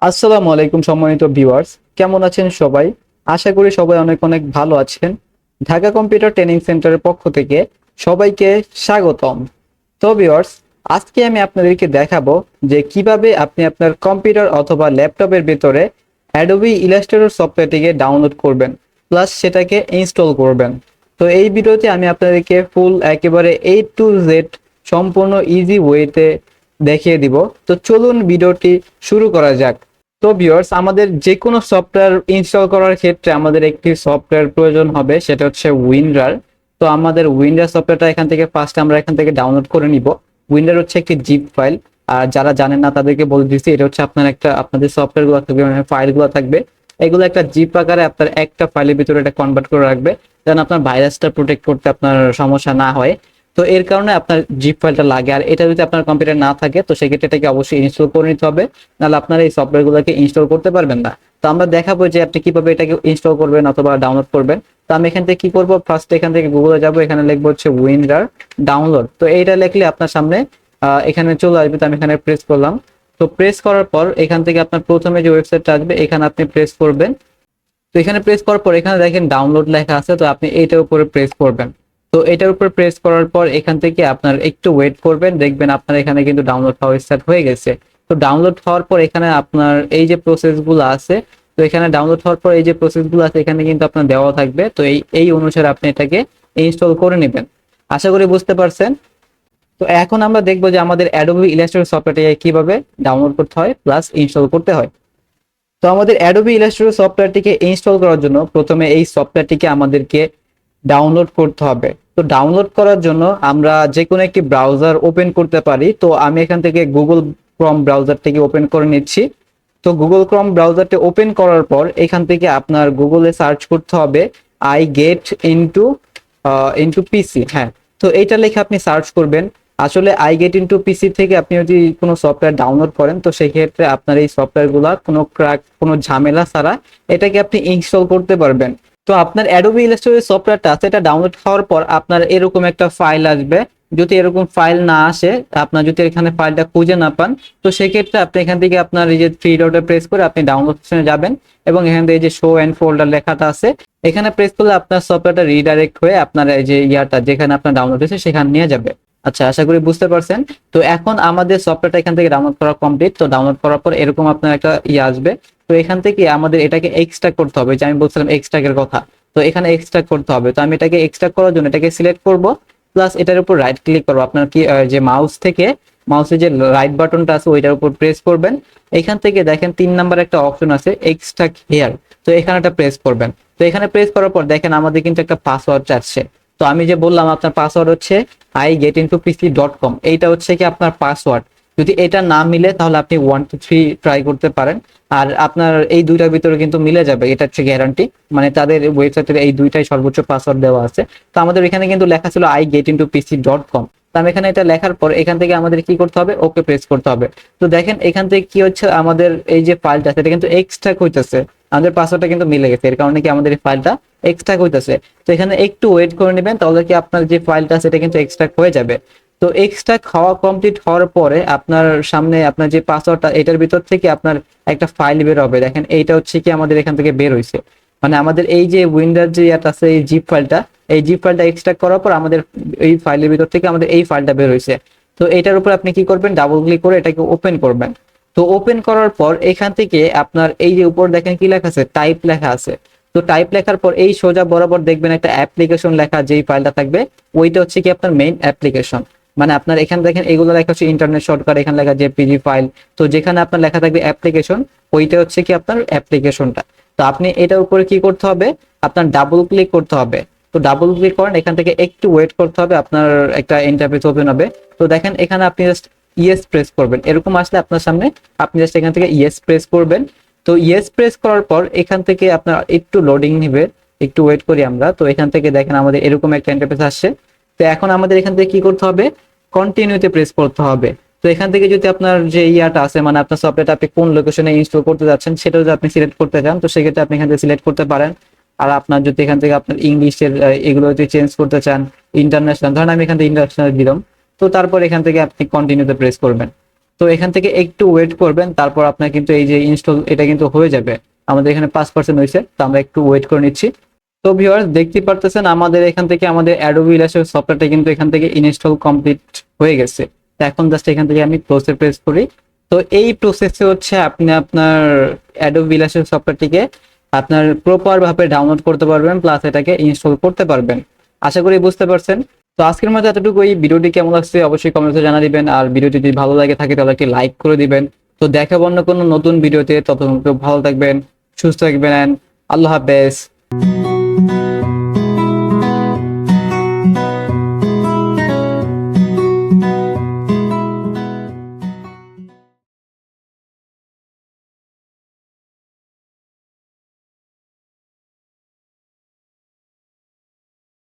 আসসালামু আলাইকুম সম্মানিত ভিউয়ার্স, কেমন আছেন সবাই? আশা করি সবাই অনেক অনেক ভালো আছেন। ঢাকা কম্পিউটার ট্রেনিং সেন্টারের পক্ষ থেকে সবাইকে স্বাগতম। তো ভিউয়ার্স, আজকে আমি আপনাদেরকে দেখাবো যে কিভাবে আপনি আপনার কম্পিউটার অথবা ল্যাপটপের ভিতরে অ্যাডোবি ইলাস্ট্রেটর সফটওয়্যারটিকে ডাউনলোড করবেন, প্লাস সেটাকে ইনস্টল করবেন। তো এই ভিডিওতে আমি আপনাদেরকে ফুল একেবারে A to Z সম্পূর্ণ ইজি ওয়েতে দেখিয়ে দিব। তো চলুন ভিডিওটি শুরু করা যাক। তো ভিউয়ার্স, আমাদের যে কোনো সফটওয়্যার ইনস্টল করার ক্ষেত্রে আমাদের একটি সফটওয়্যার প্রয়োজন হবে, সেটা হচ্ছে উইন্ডার। তো আমাদের উইন্ডার সফটওয়্যারটা এখান থেকে ফার্স্ট আমরা এখান থেকে ডাউনলোড করে নিব। উইন্ডার হচ্ছে একটি জিপ ফাইল। আর যারা জানেন না তাদেরকে বলে দিচ্ছি, এটা হচ্ছে আপনাদের সফটওয়্যারগুলো থাকবে, মানে ফাইলগুলো থাকবে, এগুলো একটা জিপ আকারে আপনার একটা ফাইলের ভিতরে এটা কনভার্ট করে রাখবে, যেন আপনার ভাইরাসটা প্রোটেক্ট করতে আপনার সমস্যা না হয়। তো এর কারণে আপনার জিপ ফাইলটা লাগে। আর এটা যদি আপনার কম্পিউটার না থাকে তো সেক্ষেত্রে এটাকে অবশ্যই ইনস্টল করে নিতে হবে, নাহলে আপনারা এই সফটওয়্যারগুলোকে ইনস্টল করতে পারবেন না। তো আমরা দেখাবো যে আপনি কিভাবে এটাকে ইনস্টল করবেন অথবা ডাউনলোড করবেন। তো আমি এখান থেকে কি করব, ফার্স্ট এখান থেকে গুগলে যাব, এখানে লিখবো হচ্ছে উইন্ডার ডাউনলোড। তো এইটা লিখলে আপনার সামনে এখানে চলে আসবে। তো আমি এখানে প্রেস করলাম। তো প্রেস করার পর এখান থেকে আপনার প্রথমে যে ওয়েবসাইটটা আসবে এখানে আপনি প্রেস করবেন। তো এখানে প্রেস করার পর এখানে দেখেন ডাউনলোড লেখা আছে, তো আপনি এইটার উপরে প্রেস করবেন। তো এটার উপর প্রেস করার পর এখান থেকে আপনার একটু ওয়েট করবেন, দেখবেন আপনার এখানে কিন্তু ডাউনলোড হওয়া স্টার্ট হয়ে গেছে। তো ডাউনলোড হওয়ার পর এখানে আপনার এই যে প্রসেসগুলো আছে, তো এখানে ডাউনলোড হওয়ার পর এই যে প্রসেসগুলো আছে এখানে কিন্তু আপনার দেওয়া থাকবে। তো এই এই অনুসারে আপনি এটাকে ইনস্টল করে নেবেন। আশা করি বুঝতে পারছেন। তো এখন আমরা দেখবো যে আমাদের অ্যাডোবি ইলাস্ট্রেটর সফটওয়্যারটাকে কিভাবে ডাউনলোড করতে হয় প্লাস ইনস্টল করতে হয়। তো আমাদের অ্যাডোবি ইলাস্ট্রেটর সফটওয়্যারটিকে ইনস্টল করার জন্য প্রথমে এই সফটওয়্যারটিকে আমাদেরকে ডাউনলোড করতে হবে। তো ডাউনলোড করার জন্য আমরা যে কোনো একটি ব্রাউজার ওপেন করতে পারি। তো আমি এখান থেকে গুগল ক্রোম ব্রাউজারটিকে ওপেন করে নিচ্ছি। তো গুগল ক্রোম ব্রাউজারটি ওপেন করার পর এখান থেকে আপনার গুগলে সার্চ করতে হবে আই গেট ইনটু ইনটু পিসি। হ্যাঁ, তো এইটা লিখে আপনি সার্চ করবেন। আসলে আই গেট ইনটু পিসি থেকে আপনি যদি কোনো সফটওয়্যার ডাউনলোড করেন তো সেই ক্ষেত্রে আপনার এই সফটওয়্যারগুলো কোনো ক্র্যাক, কোনো ঝামেলা ছাড়া এটাকে আপনি ইনস্টল করতে পারবেন। তো আপনার অ্যাডোবি ইলাস্ট্রেটর সফটওয়্যারটা আছে, এটা ডাউনলোড হওয়ার পর আপনার এরকম একটা ফাইল আসবে। যদি এরকম ফাইল না আসে, আপনার যদি এখানে ফাইলটা খুঁজে না পান, তো সেক্ষেত্রে আপনি এখান থেকে আপনার এই যে থ্রি ডটে প্রেস করে আপনি ডাউনলোড অপশনে যাবেন এবং এখান থেকে যে শো এন্ড ফোল্ডার লেখাটা আছে এখানে প্রেস করলে আপনার সফটওয়্যারটা রিডাইরেক্ট হয়ে আপনার এই যে ইয়াটা যেখানে আপনার ডাউনলোড হয়েছে সেখানে নিয়ে যাবে। আচ্ছা, আশা করি বুঝতে পারছেন। তো এখন আমাদের সফটওয়্যারটা এখান থেকে ডাউনলোড করা কমপ্লিট। তো ডাউনলোড করার পর এরকম আপনার একটা আসবে। তো এখান থেকে আমাদের এটাকে এক্সট্রাক্ট করতে হবে, যে আমি বলছিলাম এক্সট্রাক্টের কথা। তো এখানে এক্সট্রাক্ট করতে হবে। তো আমি এটাকে এক্সট্রাক্ট করার জন্য এটাকে সিলেক্ট করব, প্লাস এটার উপর রাইট ক্লিক করবো। আপনার কি যে মাউস থেকে মাউসের যে রাইট বাটনটা আছে ওইটার উপর প্রেস করবেন। এখান থেকে দেখেন 3 নাম্বার একটা অপশন আছে এক্সট্রাক্ট হেয়ার। তো এখানে একটা প্রেস করবেন। তো এখানে প্রেস করার পর দেখেন আমাদের কিন্তু একটা পাসওয়ার্ড চাচ্ছে। তো আমি যে বললাম আপনার পাসওয়ার্ড হচ্ছে igetintoPC.com, এইটা হচ্ছে কি আপনার পাসওয়ার্ড। যদি এটা না মিলে তাহলে আপনি 1 2 3 ট্রাই করতে পারেন। আর আপনার এই দুইটার ভিতরে কিন্তু মিলে যাবে, এটা হচ্ছে গ্যারান্টি। মানে তাদের ওয়েবসাইটের এই দুইটাই সর্বোচ্চ পাসওয়ার্ড দেওয়া আছে। তো আমাদের এখানে কিন্তু লেখা ছিল igetintoPC.com। তো আমি এখানে এটা লেখার পর এখান থেকে আমাদের কি করতে হবে, ওকে প্রেস করতে হবে। তো দেখেন এখান থেকে কি হচ্ছে, আমাদের এই যে ফাইলটা সেটা কিন্তু এক্সট্রাক্ট হইতেছে। আমাদের পাসওয়ার্ডটা কিন্তু মিলে গেছে, এর কারণে কি আমাদের এই ফাইলটা এক্সট্রাক্ট হইতেছে। তো এখানে একটু ওয়েট করে নেবেন, তাহলে কি আপনার যে ফাইলটা সেটা কিন্তু এক্সট্রাক্ট হয়ে যাবে। তো এক্সট্রাক্ট হওয়া কমপ্লিট হওয়ার পরে আপনার সামনে আপনার যে পাসওয়ার্ডটা এটার ভিতর থেকে আপনার একটা ফাইল বের হবে। দেখেন এইটা হচ্ছে কি আমাদের এখান থেকে বের হয়েছে। মানে আমাদের এই যে উইন্ডোজ যে ইয়াটা আছে এই জিপ ফাইলটা, এই জিপ ফাইলটা এক্সট্রাক্ট করার পর আমাদের এই ফাইলের ভিতর থেকে আমাদের এই ফাইলটা বের হয়েছে। তো এটার উপর আপনি কি করবেন, ডাবল ক্লিক করে এটাকে ওপেন করবেন। তো ওপেন করার পর এখান থেকে আপনার এই যে উপর দেখেন কি লেখা আছে, টাইপ লেখা আছে। তো টাইপ লেখার পর এই সোজা বরাবর দেখবেন একটা অ্যাপ্লিকেশন লেখা, যেই ফাইলটা থাকবে ওইটা হচ্ছে কি আপনার মেইন অ্যাপ্লিকেশন। মানে আপনার এখানে দেখেন এগুলো লেখা হচ্ছে ইন্টারনেট শর্টকাট, এখানে লেখা জেপিজি ফাইল। তো যেখানে আপনার লেখা থাকবে অ্যাপ্লিকেশন, ওইটা হচ্ছে কি আপনার অ্যাপ্লিকেশনটা। তো আপনি এটার উপরে কি করতে হবে, আপনার ডাবল ক্লিক করতে হবে। তো ডাবল ক্লিক করেন, এখান থেকে একটু ওয়েট করতে হবে, আপনার একটা ইন্টারফেস ওপেন হবে। তো দেখেন এখানে আপনি জাস্ট ইয়েস প্রেস করবেন। এরকম আসলে আপনার সামনে আপনি জাস্ট এখান থেকে ইয়েস প্রেস করবেন। তো ইয়েস প্রেস করার পর এখান থেকে আপনার একটু লোডিং নেবে, একটু ওয়েট করি আমরা। তো এখান থেকে দেখেন আমাদের এরকম একটা ইন্টারফেস আসছে। তো এখন আমাদের এখান থেকে কি করতে হবে, কন্টিনিউতে প্রেস করতে হবে। তো এখান থেকে যদি আপনার যে ইয়াটা আছে, মানে আপনার সফটওয়্যারটা আপনি কোন লোকেশনে ইনস্টল করতে যাচ্ছেন সেটা যদি আপনি সিলেক্ট করতে চান তো সেক্ষেত্রে আপনি এখান থেকে সিলেক্ট করতে পারেন। আর আপনার যদি এখান থেকে আপনার ইংলিশের এগুলো যদি চেঞ্জ করতে চান, ইন্টারন্যাশনাল, ধরেন আমি এখান থেকে ইন্টারন্যাশনাল দিলাম। তো তারপর এখান থেকে আপনি কন্টিনিউতে প্রেস করবেন। তো এখান থেকে একটু ওয়েট করবেন, তারপর আপনার কিন্তু এই যে ইনস্টল এটা কিন্তু হয়ে যাবে। আমাদের এখানে 5% হয়েছে, তো আমরা একটু ওয়েট করে নিচ্ছি। তো ভিউয়ার্স দেখতে পারতেছেন আমাদের এখান থেকে আমাদের অ্যাডোবি ইলাস্ট্রেটর সফটওয়্যারটা কিন্তু এখান থেকে ইনস্টল কমপ্লিট হয়ে গেছে। তো এখন জাস্ট এখান থেকে আমি ক্লোজে প্রেস করি। তো এই প্রসেসে হচ্ছে আপনি আপনার অ্যাডোবি ইলাস্ট্রেটর সফটওয়্যারটিকে আপনার প্রপার ভাবে ডাউনলোড করতে পারবেন, প্লাস এটাকে ইনস্টল করতে পারবেন। আশা করি বুঝতে পারছেন। তো আজকের মতো এতটুকু। এই ভিডিওটি কেমন লাগছে অবশ্যই কমেন্টে জানা দিবেন, আর ভিডিওটি যদি ভালো লাগে থাকে তাহলে একটি লাইক করে দিবেন। তো দেখাবো অন্য কোনো নতুন ভিডিওতে, ততক্ষণ ভালো থাকবেন, সুস্থ থাকবেন। আল্লাহ হাফেজ।